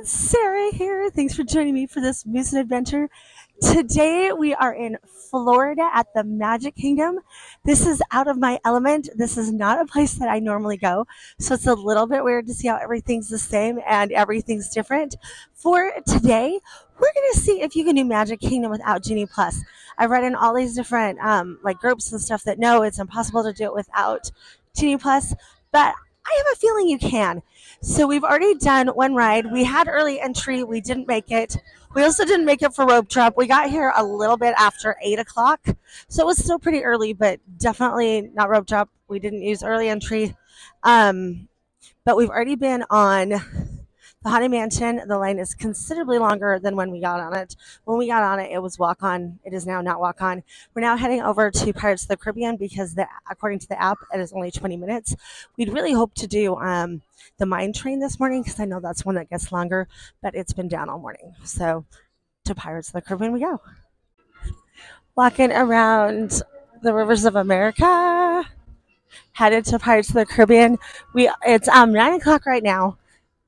Sarah here. Thanks for joining me for this music adventure. Today we are in Florida at the Magic Kingdom. This is out of my element. This is not a place that I normally go. So it's a little bit weird to see how everything's the same and everything's different. For today, we're going to see if you can do Magic Kingdom without Genie Plus. I've read in all these different like groups and stuff that no, it's impossible to do it without Genie Plus, but I have a feeling you can. So we've already done one ride. We had early entry. We didn't make it. We also didn't make it for rope drop. We got here a little bit after 8 o'clock. So it was still pretty early, but definitely not rope drop. We didn't use early entry. But we've already been on the Haunted Mansion. The line is considerably longer than when we got on it. When we got on it, it was walk on. It is now not walk on. We're now heading over to Pirates of the Caribbean because, according to the app, it is only 20 minutes. We'd really hope to do the mine train this morning because I know that's one that gets longer, but it's been down all morning. So to Pirates of the Caribbean we go. Walking around the rivers of America, headed to Pirates of the Caribbean. It's 9 o'clock right now.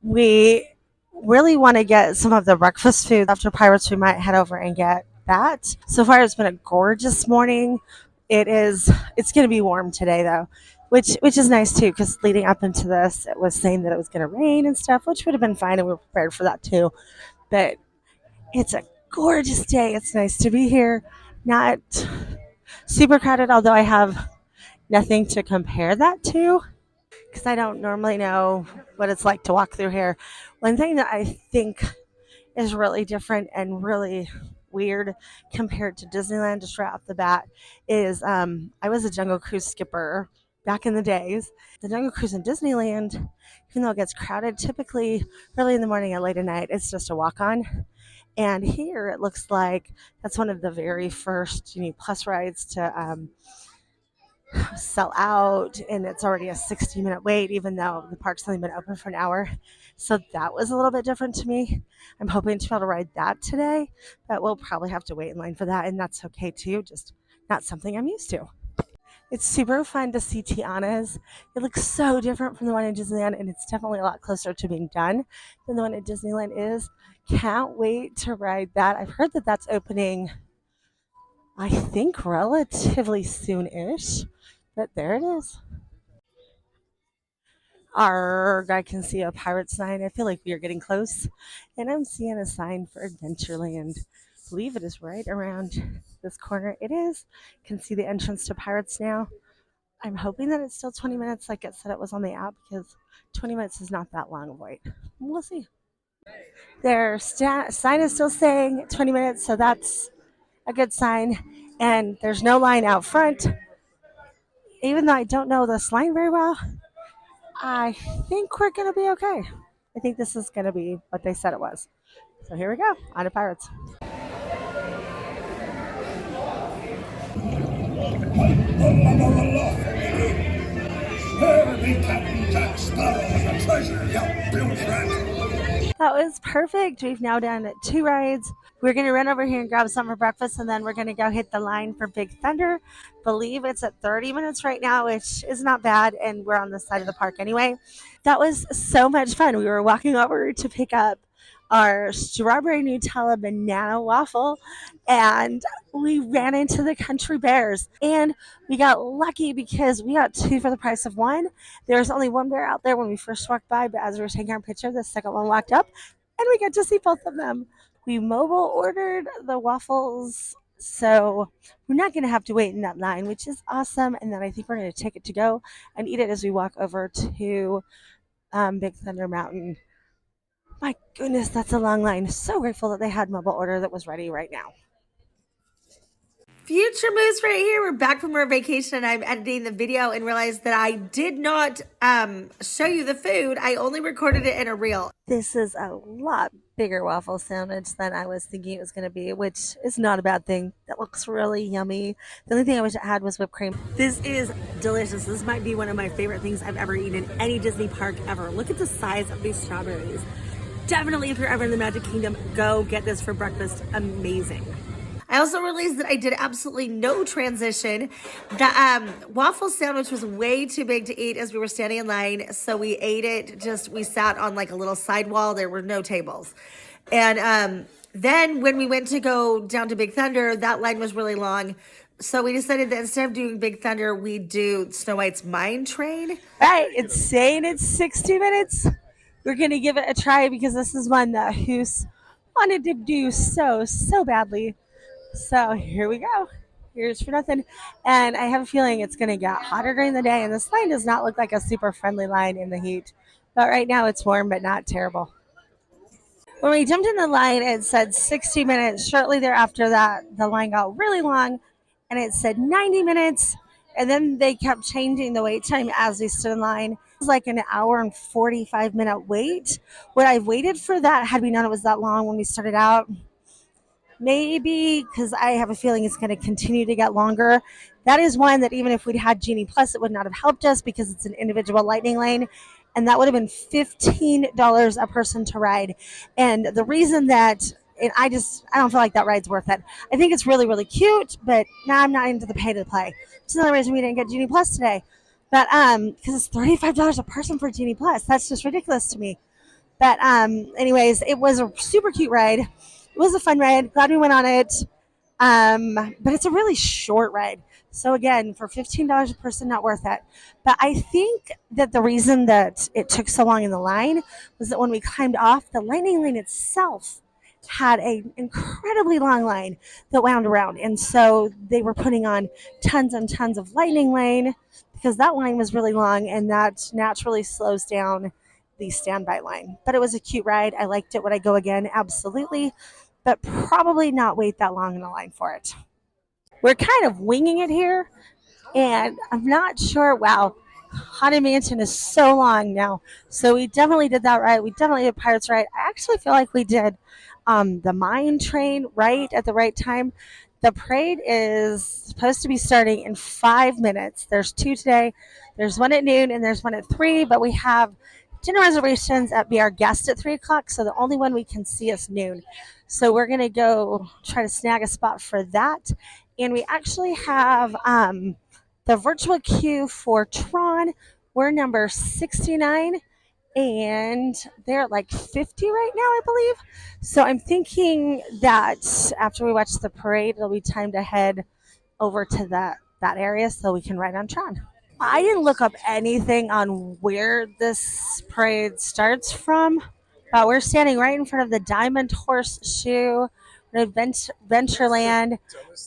We really want to get some of the breakfast food after Pirates. We might head over and get that. So far, it's been a gorgeous morning. It's going to be warm today though, which is nice too. Because leading up into this, it was saying that it was going to rain and stuff, which would have been fine, and we were prepared for that too. But it's a gorgeous day. It's nice to be here. Not super crowded, although I have nothing to compare that to because I don't normally know what it's like to walk through here. One thing that I think is really different and really weird compared to Disneyland, just right off the bat, is I was a Jungle Cruise skipper back in the days. The Jungle Cruise in Disneyland, even though it gets crowded, typically early in the morning and late at night, it's just a walk on. And here it looks like that's one of the very first Plus rides to sell out, and it's already a 60-minute wait even though the park's only been open for an hour. So that was a little bit different to me. I'm hoping to be able to ride that today, but we'll probably have to wait in line for that, and that's okay too, just not something I'm used to. It's super fun to see Tiana's. It looks so different from the one in Disneyland, and it's definitely a lot closer to being done than the one at Disneyland is. Can't wait to ride that. I've heard that that's opening, I think, relatively soon-ish. But there it is. Arg, I can see a pirate sign. I feel like we are getting close. And I'm seeing a sign for Adventureland. I believe it is right around this corner. It is. Can see the entrance to Pirates now. I'm hoping that it's still 20 minutes like it said it was on the app because 20 minutes is not that long of a wait. We'll see. Their sign is still saying 20 minutes, so that's a good sign. And there's no line out front. Even though I don't know this line very well, I think we're going to be okay. I think this is going to be what they said it was. So here we go, on to Pirates. That was perfect. We've now done 2 rides. We're going to run over here and grab some for breakfast, and then we're going to go hit the line for Big Thunder. Believe it's at 30 minutes right now, which is not bad, and we're on the side of the park anyway. That was so much fun. We were walking over to pick up our strawberry Nutella banana waffle, and we ran into the country bears, and we got lucky because we got 2 for the price of 1. There was only 1 bear out there when we first walked by, but as we were taking our picture, the second one walked up, and we got to see both of them. We mobile ordered the waffles, so we're not going to have to wait in that line, which is awesome. And then I think we're going to take it to go and eat it as we walk over to Big Thunder Mountain. My goodness, that's a long line. So grateful that they had mobile order that was ready right now. Future moves right here. We're back from our vacation, and I'm editing the video and realized that I did not show you the food. I only recorded it in a reel. This is a lot bigger waffle sandwich than I was thinking it was going to be, which is not a bad thing. That looks really yummy. The only thing I wish it had was whipped cream. This is delicious. This might be one of my favorite things I've ever eaten in any Disney park ever. Look at the size of these strawberries. Definitely, if you're ever in the Magic Kingdom, go get this for breakfast. Amazing. I also realized that I did absolutely no transition. The waffle sandwich was way too big to eat as we were standing in line, so we ate it. Just we sat on like a little sidewall. There were no tables, and then when we went to go down to Big Thunder, that line was really long. So we decided that instead of doing Big Thunder, we do Snow White's Mine Train. Right, it's saying it's 60 minutes. We're gonna give it a try because this is one that Hoos wanted to do so badly. So here we go. Here's for nothing. And I have a feeling it's going to get hotter during the day. And this line does not look like a super friendly line in the heat. But right now it's warm, but not terrible. When we jumped in the line, it said 60 minutes. Shortly thereafter, that the line got really long and it said 90 minutes. And then they kept changing the wait time as we stood in line. It was like an hour and 45-minute wait. Would I have waited for that had we known it was that long when we started out? Maybe, because I have a feeling it's going to continue to get longer. That is one that even if we'd had Genie Plus, it would not have helped us because it's an individual lightning lane. And that would have been $15 a person to ride. And the reason that, and I don't feel like that ride's worth it. I think it's really, really cute, but now I'm not into the pay to play. It's another reason we didn't get Genie Plus today. But because it's $35 a person for Genie Plus. That's just ridiculous to me. But anyways, it was a super cute ride. It was a fun ride. Glad we went on it. But it's a really short ride. So again, for $15 a person, not worth it. But I think that the reason that it took so long in the line was that when we climbed off, the lightning lane itself had an incredibly long line that wound around. And so they were putting on tons and tons of lightning lane because that line was really long and that naturally slows down the standby line. But it was a cute ride. I liked it. Would I go again? Absolutely. But probably not wait that long in the line for it. We're kind of winging it here, and I'm not sure. Wow, Haunted Mansion is so long now. So we definitely did that right. We definitely did Pirates right. I actually feel like we did the Mine Train right at the right time. The parade is supposed to be starting in 5 minutes. There's two today. There's one at noon and there's one at 3, but we have dinner reservations at Be Our Guest at 3 o'clock, so the only one we can see is noon. So we're going to go try to snag a spot for that. And we actually have the virtual queue for Tron. We're number 69 and they're at like 50 right now, I believe. So I'm thinking that after we watch the parade, it'll be time to head over to that area so we can ride on Tron. I didn't look up anything on where this parade starts from, but we're standing right in front of the Diamond Horseshoe Adventureland.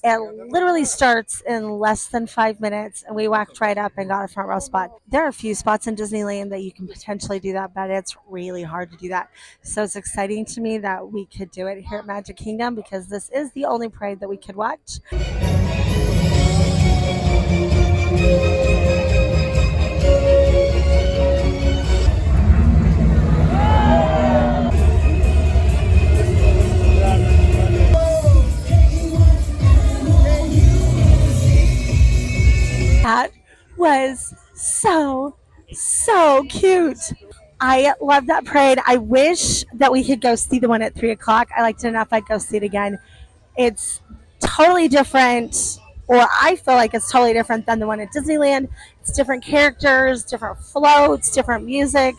It literally starts in less than 5 minutes, and we walked right up and got a front row spot. There are a few spots in Disneyland that you can potentially do that, but it's really hard to do that. So it's exciting to me that we could do it here at Magic Kingdom because this is the only parade that we could watch. That was so cute. I love that parade. I wish that we could go see the one at 3 o'clock. I liked it enough. I'd go see it again. It's totally different, or I feel like it's totally different than the one at Disneyland. It's different characters, different floats, different music.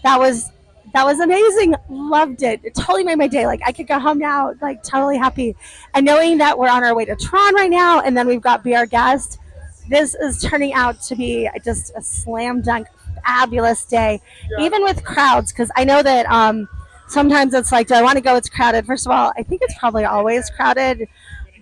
That was that was amazing. Loved it. It totally made my day. Like I could go home now, like totally happy. And knowing that we're on our way to Tron right now, and then we've got Be Our Guest, this is turning out to be just a slam dunk, fabulous day, even with crowds. Because I know that sometimes it's like, do I want to go? It's crowded. First of all, I think it's probably always crowded,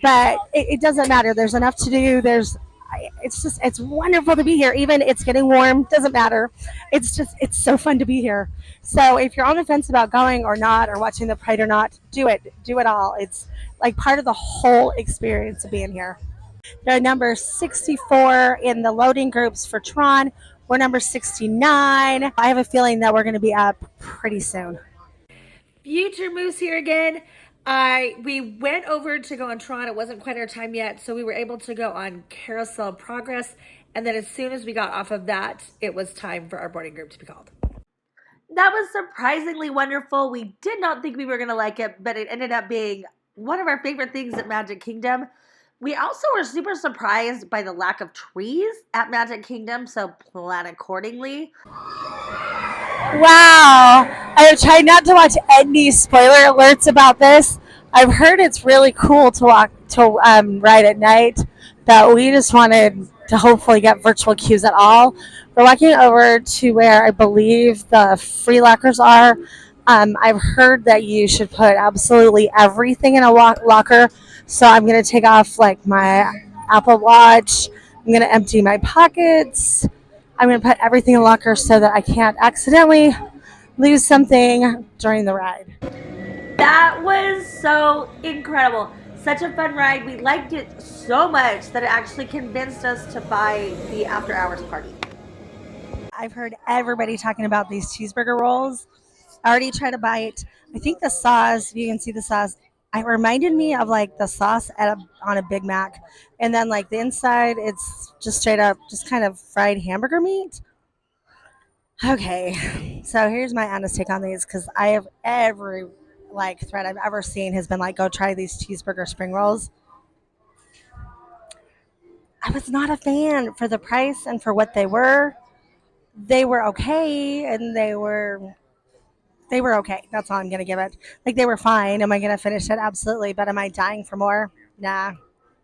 but it doesn't matter. There's enough to do. It's wonderful to be here. Even it's getting warm, doesn't matter. It's so fun to be here. So if you're on the fence about going or not, or watching the parade or not, do it all. It's like part of the whole experience of being here. They're number 64 in the loading groups for Tron. We're number 69. I have a feeling that we're going to be up pretty soon. Future Moose here again. We went over to go on Tron. It wasn't quite our time yet, so we were able to go on Carousel Progress. And then as soon as we got off of that, it was time for our boarding group to be called. That was surprisingly wonderful. We did not think we were going to like it, but it ended up being one of our favorite things at Magic Kingdom. We also were super surprised by the lack of trees at Magic Kingdom, so plan accordingly. Wow. I have tried not to watch any spoiler alerts about this. I've heard it's really cool to walk to ride at night, but we just wanted to hopefully get virtual queues at all. We're walking over to where I believe the free lockers are. I've heard that you should put absolutely everything in a locker. So I'm going to take off like my Apple Watch. I'm going to empty my pockets. I'm going to put everything in a locker so that I can't accidentally lose something during the ride. That was so incredible. Such a fun ride. We liked it so much that it actually convinced us to buy the after hours party. I've heard everybody talking about these cheeseburger rolls. I already tried to bite. I think the sauce, you can see the sauce, it reminded me of like the sauce on a Big Mac. And then like the inside, it's just straight up, just kind of fried hamburger meat. Okay, so here's my honest take on these because I have every like thread I've ever seen has been like, go try these cheeseburger spring rolls. I was not a fan for the price and for what they were. They were okay, and they were okay. That's all I'm gonna give it. Like they were fine. Am I gonna finish it? Absolutely. But am I dying for more? Nah.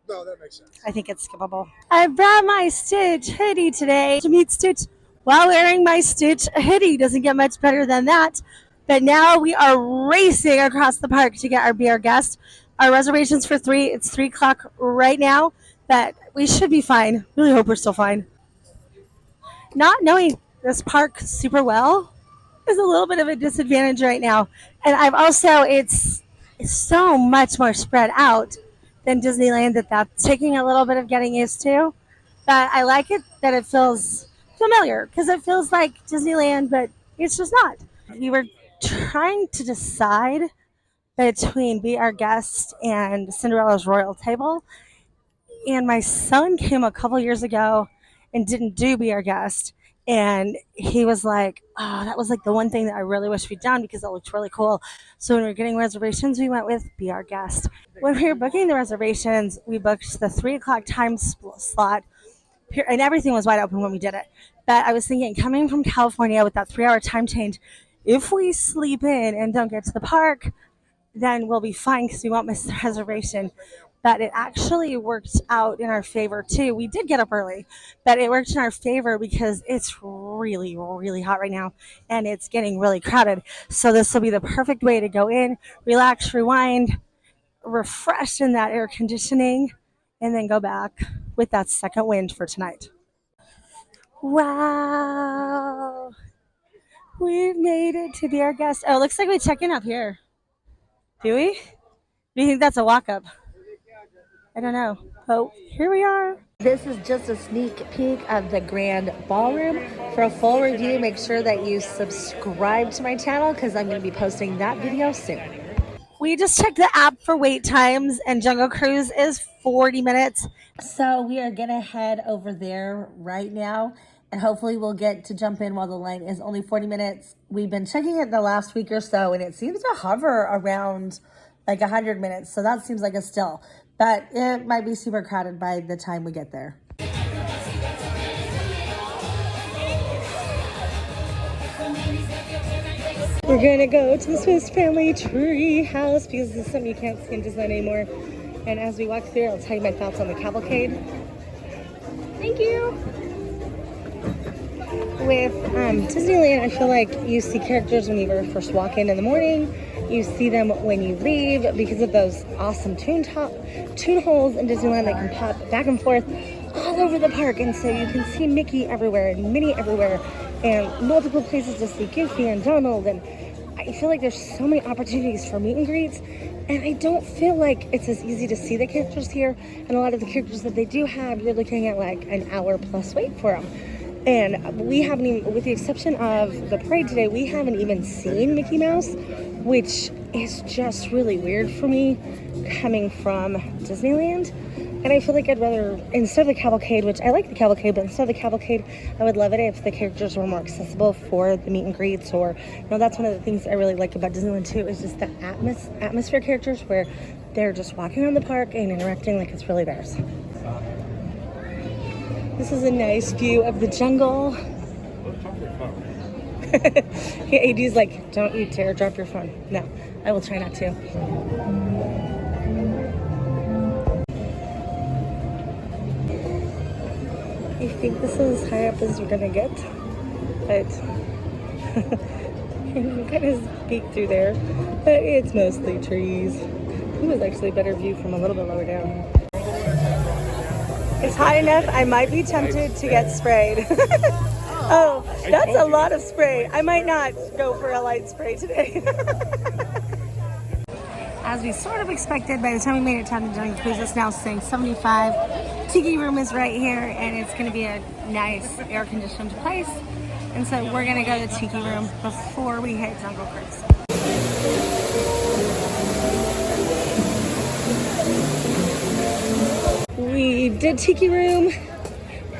No, that makes sense. I think it's skippable. I brought my Stitch hoodie today to meet Stitch while wearing my Stitch hoodie. Doesn't get much better than that. But now we are racing across the park to get our Be Our Guest. Our reservations for 3. It's 3 o'clock right now. But we should be fine. Really hope we're still fine. Not knowing this park super well is a little bit of a disadvantage right now. And I've also it's so much more spread out than Disneyland that's taking a little bit of getting used to. But I like it that it feels familiar because it feels like Disneyland, but it's just not. We were trying to decide between Be Our Guest and Cinderella's Royal Table, and my son came a couple years ago and didn't do Be Our Guest. And he was like, oh, that was like the one thing that I really wish we'd done because it looked really cool. So when we were getting reservations, we went with Be Our Guest. When we were booking the reservations, we booked the 3 o'clock time slot, and everything was wide open when we did it. But I was thinking, coming from California with that 3 hour time change, if we sleep in and don't get to the park, then we'll be fine because we won't miss the reservation. But it actually worked out in our favor too. We did get up early, but it worked in our favor because it's really, really hot right now and it's getting really crowded. So this will be the perfect way to go in, relax, rewind, refresh in that air conditioning, and then go back with that second wind for tonight. Wow. We've made it to Be Our Guest. Oh, looks like we check in up here. Do we? Do you think that's a walk up? I don't know. Oh, here we are. This is just a sneak peek of the Grand Ballroom. For a full review, make sure that you subscribe to my channel because I'm going to be posting that video soon. We just checked the app for wait times, and Jungle Cruise is 40 minutes. So we are going to head over there right now, and hopefully we'll get to jump in while the line is only 40 minutes. We've been checking it the last week or so, and it seems to hover around like 100 minutes. So that seems like a still. But it might be super crowded by the time we get there. We're gonna go to the Swiss Family Tree House because this is something you can't see in Disneyland anymore. And as we walk through, I'll tell you my thoughts on the cavalcade. Thank you. With Disneyland, I feel like you see characters when you first walk in the morning. You see them when you leave because of those awesome tune holes in Disneyland that can pop back and forth all over the park. And so you can see Mickey everywhere and Minnie everywhere and multiple places to see Goofy and Donald. And I feel like there's so many opportunities for meet and greets. And I don't feel like it's as easy to see the characters here. And a lot of the characters that they do have, you're looking at like an hour plus wait for them. And we haven't even, with the exception of the parade today, we haven't even seen Mickey Mouse, which is just really weird for me coming from Disneyland. And I feel like I'd rather, instead of the cavalcade, which I like the cavalcade, but instead of the cavalcade, I would love it if the characters were more accessible for the meet and greets. Or, that's one of the things I really like about Disneyland too, is just the atmosphere characters where they're just walking around the park and interacting like it's really theirs. This is a nice view of the jungle. AD's like, don't you dare drop your phone. No, I will try not to. I think this is as high up as we're gonna get, but you can kind of peek through there, but it's mostly trees. It was actually a better view from a little bit lower down. It's hot enough, I might be tempted to get sprayed. Oh, that's a lot of spray. I might not go for a light spray today. As we sort of expected, by the time we made it down to Jungle Cruise, it's now saying 75. Tiki room is right here, and it's going to be a nice air-conditioned place. And so we're going to go to the Tiki room before we hit Jungle Cruise. We did Tiki room.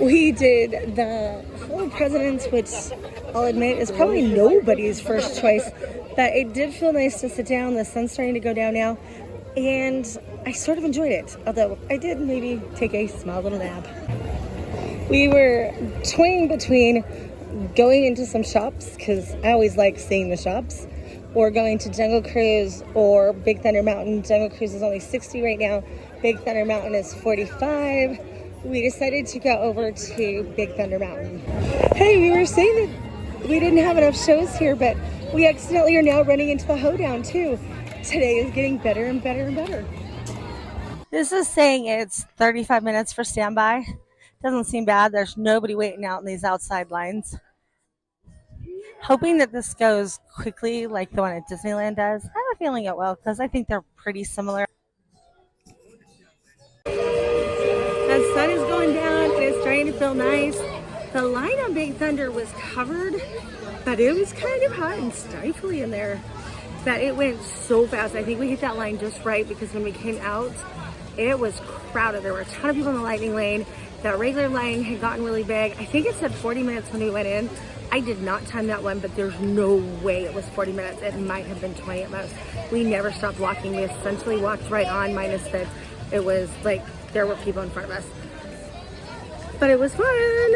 We did the Hall of Presidents, which I'll admit is probably nobody's first choice. But it did feel nice to sit down. The sun's starting to go down now, and I sort of enjoyed it. Although I did maybe take a small little nap. We were toying between going into some shops, because I always like seeing the shops, or going to Jungle Cruise or Big Thunder Mountain. Jungle Cruise is only 60 right now. Big Thunder Mountain is 45. We decided to go over to Big Thunder Mountain. Hey, we were saying that we didn't have enough shows here, but we accidentally are now running into the hoedown too. Today is getting better and better and better. This is saying it's 35 minutes for standby. Doesn't seem bad. There's nobody waiting out in these outside lines. Hoping that this goes quickly like the one at Disneyland does. I have a feeling it will, because I think they're pretty similar. The sun is going down and it's starting to feel nice. The line on Big Thunder was covered, but it was kind of hot and stifling in there. But it went so fast. I think we hit that line just right, because when we came out, it was crowded. There were a ton of people in the lightning lane. That regular line had gotten really big. I think it said 40 minutes when we went in. I did not time that one, but there's no way it was 40 minutes. It might have been 20 at most. We never stopped walking. We essentially walked right on, minus that it was like there were people in front of us. But it was fun.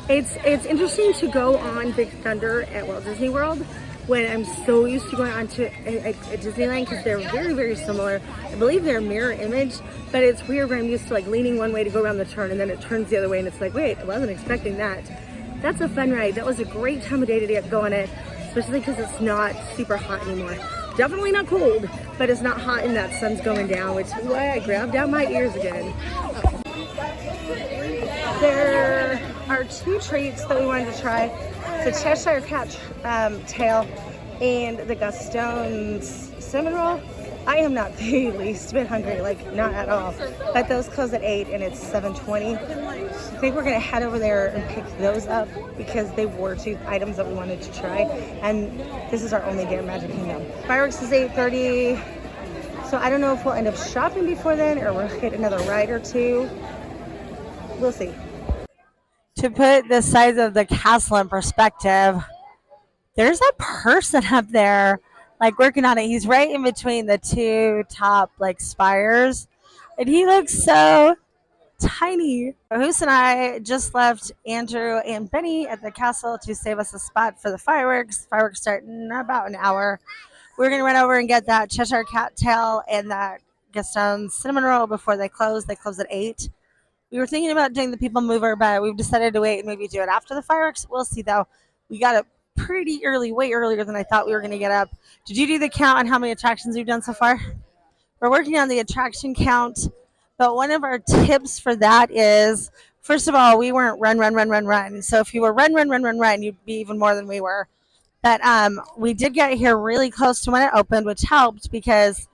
It's interesting to go on Big Thunder at Walt Disney World when I'm so used to going on to a Disneyland, because they're very, very similar. I believe they're mirror image, but it's weird when I'm used to like leaning one way to go around the turn and then it turns the other way and it's like, wait, I wasn't expecting that. That's a fun ride. That was a great time of day to get going it, especially because it's not super hot anymore. Definitely not cold, but it's not hot and that sun's going down, which is why I grabbed out my ears again. There are two treats that we wanted to try. The Cheshire Cat tail and the Gaston's cinnamon roll. I am not the least bit hungry, like not at all. But those close at 8 and it's 7:20. I think we're gonna head over there and pick those up, because they were two items that we wanted to try. And this is our only day at Magic Kingdom. Fireworks is 8:30. So I don't know if we'll end up shopping before then or we'll hit another ride or two. We'll see. To put the size of the castle in perspective, there's a person up there like working on it. He's right in between the two top like spires, and he looks so tiny. Hoos and I just left Andrew and Benny at the castle to save us a spot for the fireworks. Fireworks start in about an hour. We're gonna run over and get that Cheshire Cat tail and that Gaston cinnamon roll before they close. They close at 8. We were thinking about doing the People Mover, but we've decided to wait and maybe do it after the fireworks. We'll see, though. We got up pretty early, way earlier than I thought we were going to get up. Did you do the count on how many attractions we've done so far? We're working on the attraction count, but one of our tips for that is, first of all, we weren't run. So if you were run, you'd be even more than we were. But we did get here really close to when it opened, which helped because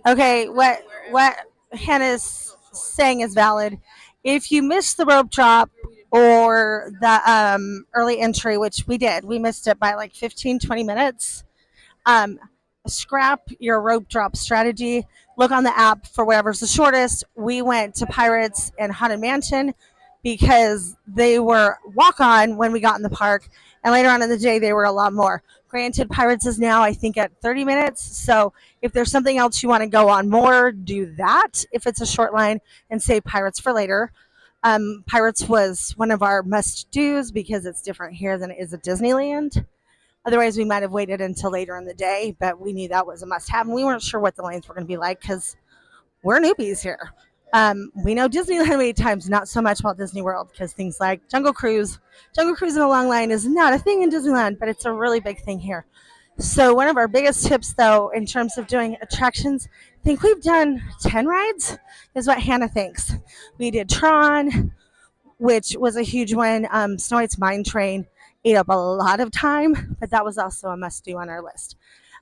okay, what Hannah's saying is valid. If you missed the rope drop or the early entry, which we did, we missed it by like 15, 20 minutes. scrap your rope drop strategy. Look on the app for whatever's the shortest. We went to Pirates and Haunted Mansion because they were walk on when we got in the park, and later on in the day they were a lot more. Granted, Pirates is now I think at 30 minutes, so if there's something else you want to go on more, do that. If it's a short line, and save Pirates for later. Pirates was one of our must dos because it's different here than it is at Disneyland. Otherwise, we might have waited until later in the day, but we knew that was a must have, and we weren't sure what the lanes were going to be like because we're newbies here. We know Disneyland wait times, not so much Walt Disney World, because things like Jungle Cruise in a long line is not a thing in Disneyland, but it's a really big thing here. So one of our biggest tips, though, in terms of doing attractions, I think we've done 10 rides, is what Hannah thinks. We did Tron, which was a huge one. Snow White's Mine Train ate up a lot of time, but that was also a must do on our list.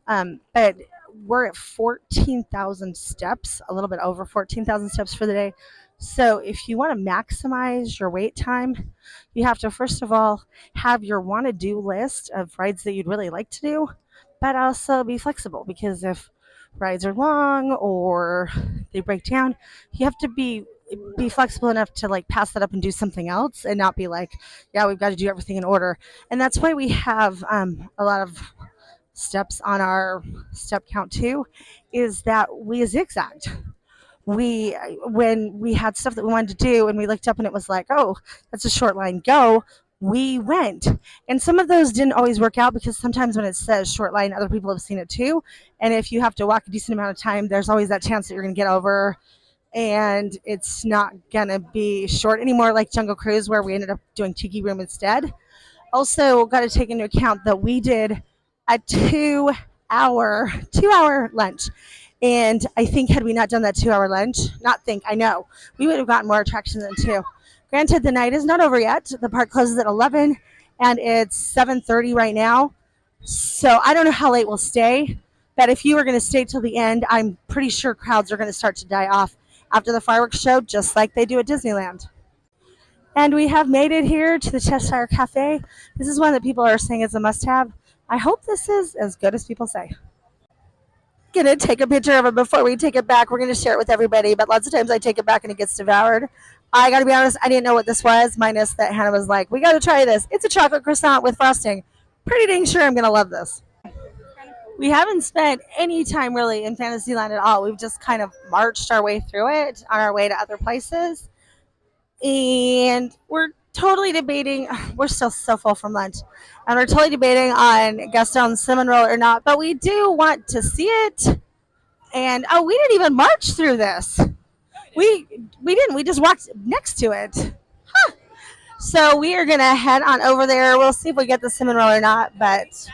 But we're at 14,000 steps, a little bit over 14,000 steps for the day. So if you want to maximize your wait time, you have to first of all have your want to do list of rides that you'd really like to do, but also be flexible because if rides are long or they break down, you have to be flexible enough to like pass that up and do something else and not be like, yeah, we've got to do everything in order. And that's why we have a lot of steps on our step count too, is that we zigzagged. We when we had stuff that we wanted to do and we looked up and it was like, oh, that's a short line, go, we went. And some of those didn't always work out because sometimes when it says short line, other people have seen it too, and if you have to walk a decent amount of time, there's always that chance that you're going to get over and it's not going to be short anymore, like Jungle Cruise where we ended up doing Tiki Room instead. Also got to take into account that we did a 2 hour lunch, and I think had we not done that 2 hour lunch, not think, I know, we would have gotten more attraction than two. Granted, the night is not over yet. The park closes at 11 and it's 7:30 right now, so I don't know how late we'll stay, but if you were going to stay till the end, I'm pretty sure crowds are going to start to die off after the fireworks show, just like they do at Disneyland. And we have made it here to the Cheshire Cafe. This is one that people are saying is a must have. I hope this is as good as people say. Gonna take a picture of it before we take it back. We're gonna share it with everybody, but lots of times I take it back and it gets devoured. I gotta be honest, I didn't know what this was, minus that Hannah was like, we gotta try this. It's a chocolate croissant with frosting. Pretty dang sure I'm gonna love this. We haven't spent any time really in Fantasyland at all. We've just kind of marched our way through it on our way to other places. And we're totally debating, we're still so full from lunch, and we're totally debating on Gaston's cinnamon roll or not, but we do want to see it. And oh, we didn't even march through this. We didn't, we just walked next to it. Huh. So we are gonna head on over there. We'll see if we get the cinnamon roll or not, but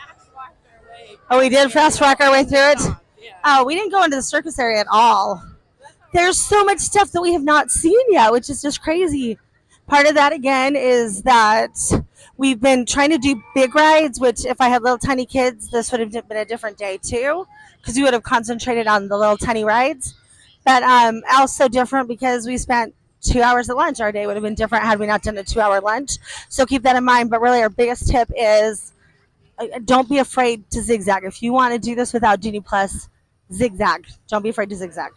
oh, we did fast walk our way through it. Oh, we didn't go into the circus area at all. There's so much stuff that we have not seen yet, which is just crazy. Part of that, again, is that we've been trying to do big rides, which if I had little tiny kids, this would have been a different day too, because we would have concentrated on the little tiny rides. But also different because we spent 2 hours at lunch. Our day would have been different had we not done a 2 hour lunch. So keep that in mind. But really, our biggest tip is don't be afraid to zigzag. If you want to do this without Genie Plus, zigzag. Don't be afraid to zigzag.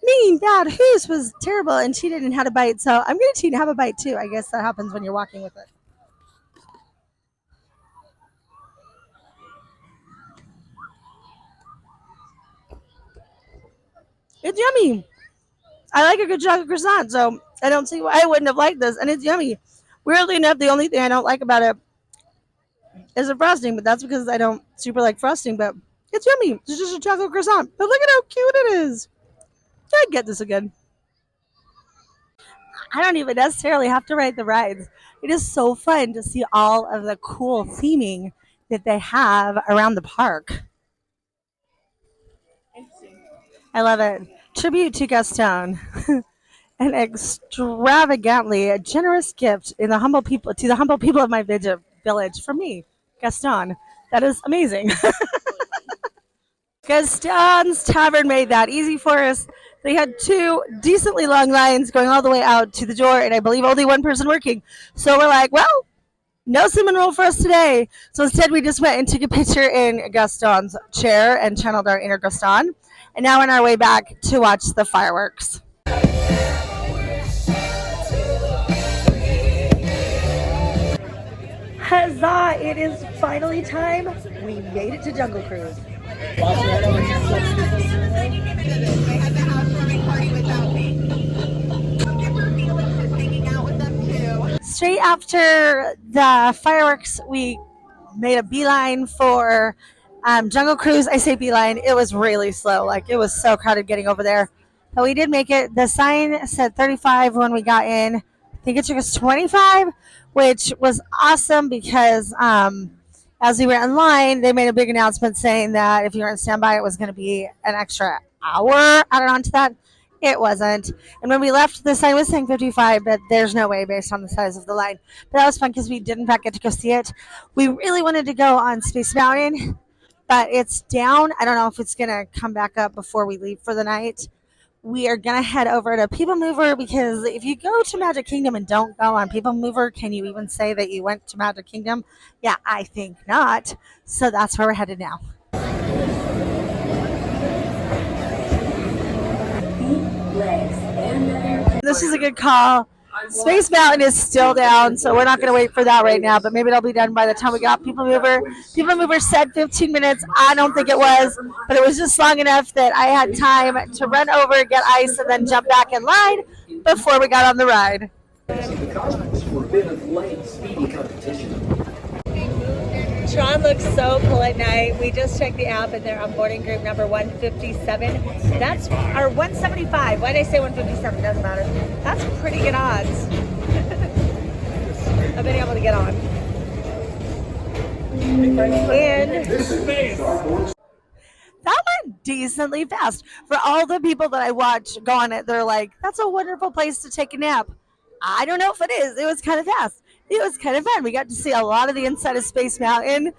Mean Bad Hoos was terrible and she didn't have a bite, so I'm going to cheat and have a bite too. I guess that happens when you're walking with it. It's yummy. I like a good chocolate croissant, so I don't see why I wouldn't have liked this, and it's yummy. Weirdly enough, the only thing I don't like about it is the frosting, but that's because I don't super like frosting, but it's yummy. It's just a chocolate croissant, but look at how cute it is. I'd get this again. I don't even necessarily have to ride the rides. It is so fun to see all of the cool theming that they have around the park. I love it. Tribute to Gaston. An extravagantly generous gift in the humble people to the humble people of my village from me, Gaston. That is amazing. Gaston's Tavern made that easy for us. They had two decently long lines going all the way out to the door, and I believe only one person working. So we're like, well, No cinnamon roll for us today. So instead, we just went and took a picture in Gaston's chair and channeled our inner Gaston. And now we're on our way back to watch the fireworks. Huzzah! It is finally time. We made it to Jungle Cruise. Straight after the fireworks, we made a beeline for Jungle Cruise. I say beeline, it was really slow. Like, it was so crowded getting over there. But we did make it. The sign said 35 when we got in. I think it took us 25, which was awesome because as we were in line, they made a big announcement saying that if you were on standby, it was going to be an extra hour added on to that. It wasn't. And when we left, the sign was saying 55, but there's no way based on the size of the line. But that was fun because we did, in fact, get to go see it. We really wanted to go on Space Mountain, but it's down. I don't know if it's going to come back up before we leave for the night. We are going to head over to People Mover because if you go to Magic Kingdom and don't go on People Mover, can you even say that you went to Magic Kingdom? Yeah, I think not. So that's where we're headed now. This is a good call. Space Mountain is still down, so we're not going to wait for that right now, but maybe it'll be done by the time we got People Mover. People Mover said 15 minutes. I don't think it was, but it was just long enough that I had time to run over, get ice, and then jump back in line before we got on the ride. Tron looks so cool at night. We just checked the app and they're on boarding group number 157. That's our 175. Why did I say 157? Doesn't matter. That's pretty good odds of being able to get on. And that went decently fast. For all the people that I watch go on it, they're like, that's a wonderful place to take a nap. I don't know if it is. It was kind of fast. It was kind of fun. We got to see a lot of the inside of Space Mountain.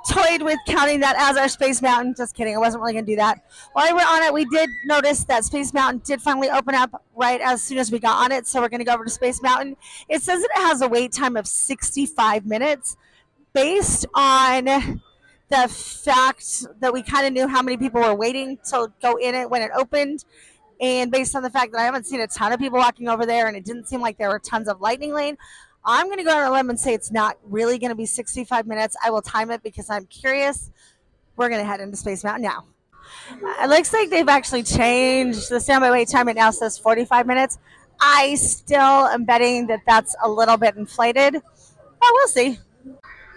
Toyed with counting that as our Space Mountain. Just kidding. I wasn't really going to do that. While we were on it, we did notice that Space Mountain did finally open up right as soon as we got on it. So we're going to go over to Space Mountain. It says that it has a wait time of 65 minutes based on the fact that we kind of knew how many people were waiting to go in it when it opened. And based on the fact that I haven't seen a ton of people walking over there and it didn't seem like there were tons of lightning lane, I'm going to go on a limb and say it's not really going to be 65 minutes. I will time it because I'm curious. We're going to head into Space Mountain now. It looks like they've actually changed the standby wait time. It now says 45 minutes. I still am betting that that's a little bit inflated. But we'll see.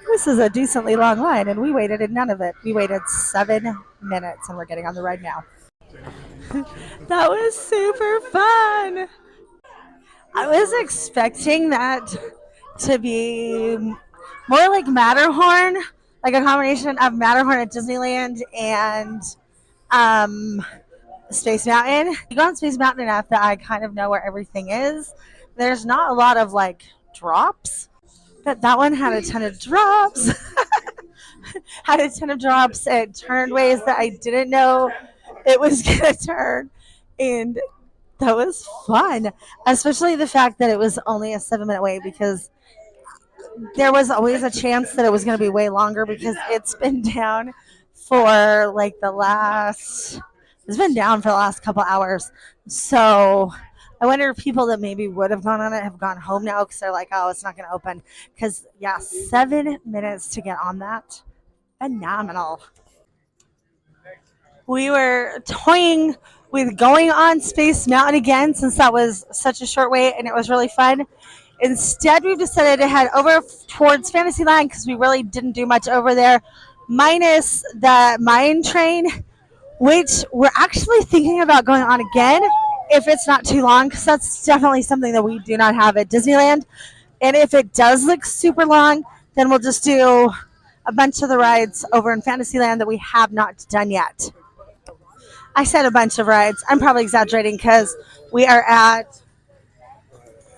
This is a decently long line, and we waited in none of it. We waited 7 minutes, and we're getting on the ride now. That was super fun. I was expecting that to be more like Matterhorn, like a combination of Matterhorn at Disneyland and Space Mountain. You go on Space Mountain enough that I kind of know where everything is. There's not a lot of like drops, but that one had a ton of drops. Had a ton of drops and turned ways that I didn't know it was gonna turn, and that was fun, especially the fact that it was only a 7-minute wait because there was always a chance that it was going to be way longer because it's been down for like it's been down for the last couple hours. So I wonder if people that maybe would have gone on it have gone home now because they're like, oh, it's not going to open. Because, yeah, 7 minutes to get on that. Phenomenal. We were toying with going on Space Mountain again since that was such a short wait and it was really fun. Instead, we've decided to head over towards Fantasyland because we really didn't do much over there, minus the mine train, which we're actually thinking about going on again if it's not too long because that's definitely something that we do not have at Disneyland. And if it does look super long, then we'll just do a bunch of the rides over in Fantasyland that we have not done yet. I said a bunch of rides. I'm probably exaggerating because we are at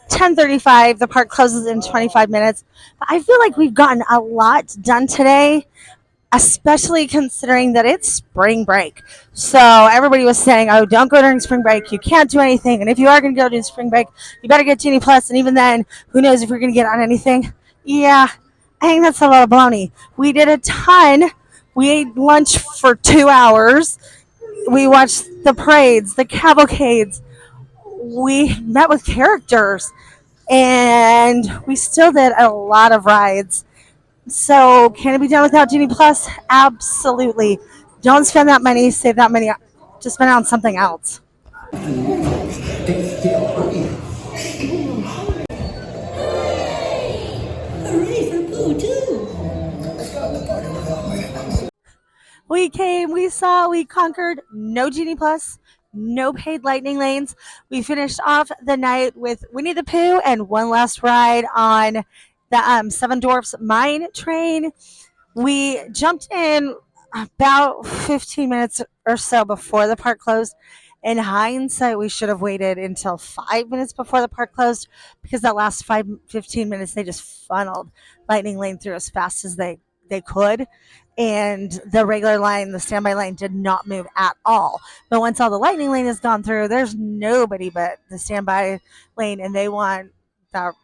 10:35. The park closes in 25 minutes. But I feel like we've gotten a lot done today, especially considering that it's spring break. So everybody was saying, oh, don't go during spring break. You can't do anything. And if you are going to go during spring break, you better get Genie Plus. And even then, who knows if you're going to get on anything. Yeah, I think that's a lot of baloney. We did a ton. We ate lunch for 2 hours. We watched the parades, the cavalcades. We met with characters, and we still did a lot of rides. So, can it be done without Genie Plus? Absolutely. Don't spend that money, save that money to spend it on something else. We came, we saw, we conquered. No Genie Plus, no paid lightning lanes. We finished off the night with Winnie the Pooh and one last ride on the Seven Dwarfs Mine Train. We jumped in about 15 minutes or so before the park closed. In hindsight, we should have waited until 5 minutes before the park closed because that last 15 minutes they just funneled Lightning Lane through as fast as they could. And the regular line, the standby lane, did not move at all. But once all the Lightning Lane has gone through, there's nobody but the standby lane, and they want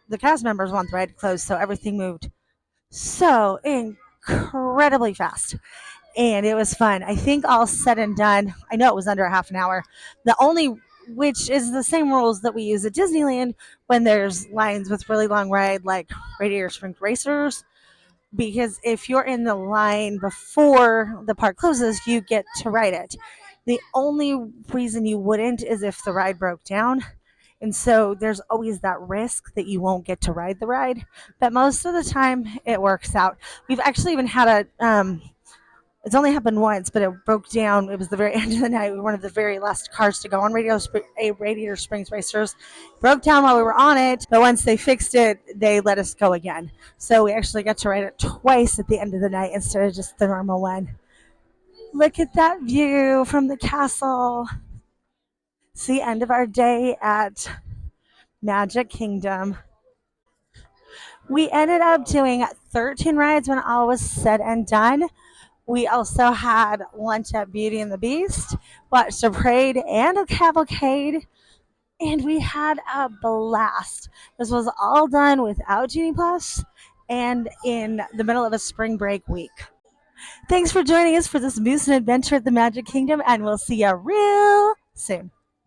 the cast members want the ride to close, so everything moved so incredibly fast, and it was fun. I think all said and done, I know it was under a half an hour. The only which is the same rules that we use at Disneyland when there's lines with really long ride like Radiator Springs Racers, because if you're in the line before the park closes, you get to ride it. The only reason you wouldn't is if the ride broke down. And so there's always that risk that you won't get to ride the ride. But most of the time, it works out. We've actually even had it's only happened once, but it broke down. It was the very end of the night. We were one of the very last cars to go on Radiator Springs Racers. Broke down while we were on it, but once they fixed it, they let us go again. So we actually got to ride it twice at the end of the night instead of just the normal one. Look at that view from the castle. It's the end of our day at Magic Kingdom. We ended up doing 13 rides when all was said and done. We also had lunch at Beauty and the Beast, watched a parade and a cavalcade, and we had a blast. This was all done without Genie Plus and in the middle of a spring break week. Thanks for joining us for this Moose and Adventure at the Magic Kingdom, and we'll see you real soon.